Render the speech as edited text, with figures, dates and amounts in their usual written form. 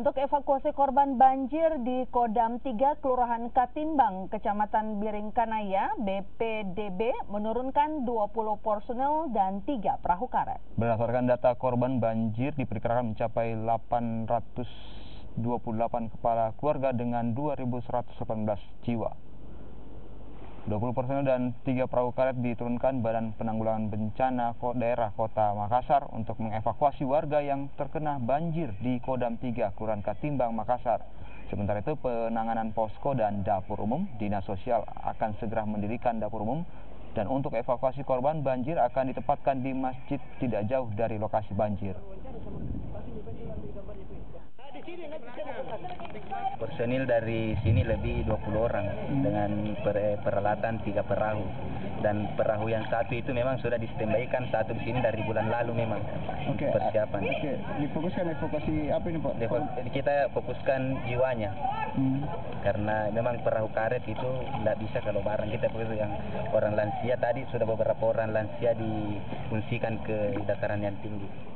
Untuk evakuasi korban banjir di Kodam 3 Kelurahan Katimbang, Kecamatan Biringkanaya, BPDB menurunkan 20 personel dan 3 perahu karet. Berdasarkan data, korban banjir diperkirakan mencapai 828 kepala keluarga dengan 2.118 jiwa. 20 personel dan 3 perahu karet diturunkan Badan Penanggulangan Bencana Daerah Kota Makassar untuk mengevakuasi warga yang terkena banjir di Kodam 3 Kelurahan Katimbang, Makassar. Sementara itu, penanganan posko dan dapur umum, Dinas Sosial akan segera mendirikan dapur umum, dan untuk evakuasi korban banjir akan ditempatkan di masjid tidak jauh dari lokasi banjir. Personil dari sini lebih 20 orang dengan peralatan 3 perahu, dan perahu yang satu itu memang sudah disembaikan satu di sini dari bulan lalu memang. Persiapan. Difokuskan evakuasi apa ini, Pak? Kita fokuskan jiwanya, karena memang perahu karet itu tidak bisa kalau barang kita begitu. Yang orang lansia tadi sudah beberapa orang lansia difungsikan ke dataran yang tinggi.